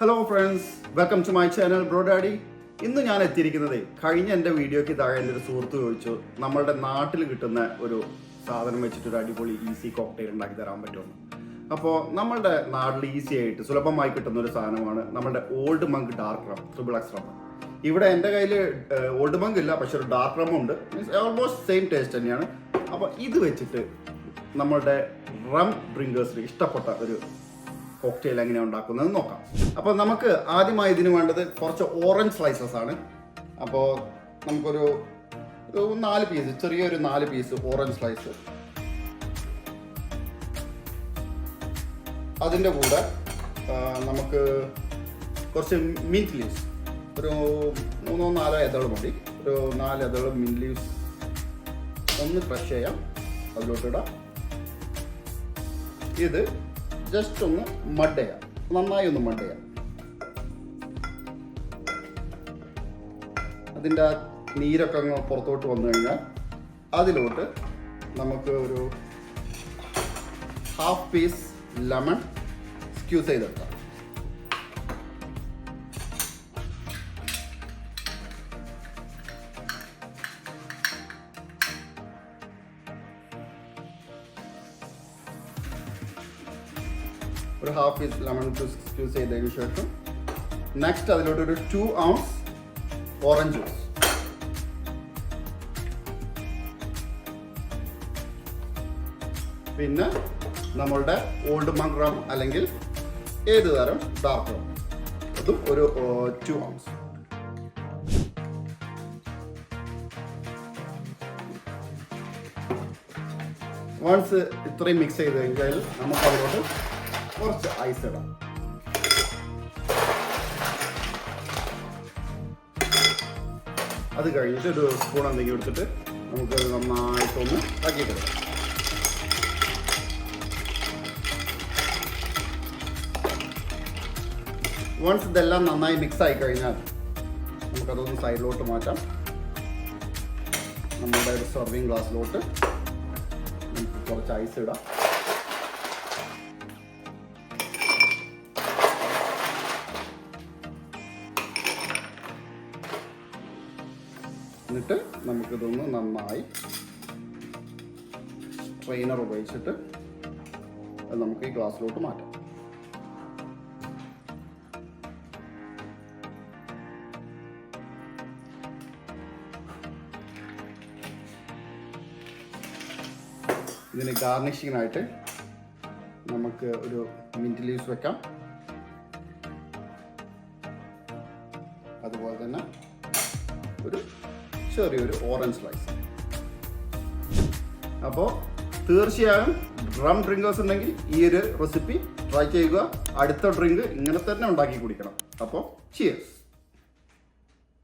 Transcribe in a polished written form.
Hello friends, welcome to my channel Bro Daddy. ഇന്ന് ഞാൻ എത്തിയിരിക്കുന്നത് കഴിഞ്ഞ എൻ്റെ വീഡിയോയ്ക്ക് താഴെ എൻ്റെ ഒരു സുഹൃത്ത് ചോദിച്ചു നമ്മളുടെ നാട്ടിൽ കിട്ടുന്ന ഒരു സാധനം വെച്ചിട്ടൊരു അടിപൊളി ഈസി കോക്ടെയിൽ ഉണ്ടാക്കി തരാൻ പറ്റുമെന്ന്. അപ്പോൾ നമ്മളുടെ നാട്ടിൽ ഈസി ആയിട്ട് സുലഭമായി കിട്ടുന്ന ഒരു സാധനമാണ് നമ്മളുടെ old Munk dark rum, XXX rum. ഇവിടെ എൻ്റെ കയ്യിൽ ഓൾഡ് മങ്ക് ഇല്ല, പക്ഷെ ഒരു ഡാർക്ക് റം ഉണ്ട്. മീൻസ് ഓൾമോസ്റ്റ് സെയിം ടേസ്റ്റ് തന്നെയാണ്. അപ്പോൾ ഇത് വെച്ചിട്ട് നമ്മളുടെ റം ഡ്രിങ്കേഴ്സിന് ഇഷ്ടപ്പെട്ട ഒരു കോക്ടെയിൽ എങ്ങനെയാണ് ഉണ്ടാക്കുന്നത് നോക്കാം. അപ്പോൾ നമുക്ക് ആദ്യമായി ഇതിന് വേണ്ടത് കുറച്ച് ഓറഞ്ച് സ്ലൈസസ് ആണ്. അപ്പോൾ നമുക്കൊരു 4 പീസ്, ചെറിയൊരു 4 പീസ് ഓറഞ്ച് സ്ലൈസ്. അതിൻ്റെ കൂടെ നമുക്ക് കുറച്ച് മിൻറ്റ് ലീവ്സ്, ഒരു 3-4 ഇതൾ മതി. ഒരു 4 ഇതൾ മിൻറ്റ് ലീവ്സ് ഒന്ന് ക്രഷ് ചെയ്യാം, അതിലോട്ടിടാം. ഇത് ജസ്റ്റ് ഒന്ന് മഡ് ചെയ്യാം, നന്നായി ഒന്ന് മഡ് ചെയ്യാം. അതിൻ്റെ ആ നീരൊക്കെ അങ്ങ് പുറത്തോട്ട് വന്നു കഴിഞ്ഞാൽ അതിലോട്ട് നമുക്ക് ഒരു 1/2 പീസ് ലെമൺ സ്ക്യൂസ് ചെയ്തെടുക്കാം. ഒരു 1/2 പീസ് ലെമൺ ജ്യൂസ് ചെയ്തതിന് ശേഷം നെക്സ്റ്റ് അതിലോട്ട് ഒരു 2 ounce ഓറഞ്ച് ജ്യൂസ്, പിന്നെ നമ്മളുടെ ഓൾഡ് മങ്ക് റം അല്ലെങ്കിൽ ഏത് തരം ഡാർക്ക് റം, അതും ഒരു 2 ounce. വൺസ് ഇത്രയും മിക്സ് ചെയ്ത് കഴിഞ്ഞാൽ നമുക്ക് അതിലോട്ട് കുറച്ച് ഐസ് ഇടാം. അത് കഴിഞ്ഞിട്ട് ഒരു സ്പൂൺ എന്തെങ്കിലും എടുത്തിട്ട് നമുക്ക് നന്നായിട്ടൊന്ന് ആക്കിയിട്ടിടാം. വൺസ് ഇതെല്ലാം നന്നായി മിക്സ് ആയി കഴിഞ്ഞാൽ നമുക്കതൊന്ന് സൈഡിലോട്ട് മാറ്റാം. നമ്മുടെ ഒരു സെർവിങ് ഗ്ലാസ്സിലോട്ട് നമുക്ക് കുറച്ച് ഐസ് ഇടാം. എന്നിട്ട് നമുക്കിതൊന്ന് നന്നായി സ്ട്രെയിനർ ഉപയോഗിച്ചിട്ട് അത് നമുക്ക് ഈ ഗ്ലാസ്സിലോട്ട് മാറ്റാം. ഇതിന് ഗാർണിഷിങ്ങിനായിട്ട് നമുക്ക് ഒരു മിൻറ്റ് ലീവ്സ് വെക്കാം. അതുപോലെ തന്നെ ഒരു ചെറിയൊരു ഓറഞ്ച് സ്ലൈസ്. അപ്പോൾ തീർച്ചയായും റം ഡ്രിങ്കേഴ്സ് ഉണ്ടെങ്കിൽ ഈ ഒരു റെസിപ്പി ട്രൈ ചെയ്യുക. അടുത്ത ഡ്രിങ്ക് ഇങ്ങനെ തന്നെ ഉണ്ടാക്കി കുടിക്കണം. അപ്പോൾ ചിയേഴ്സ്.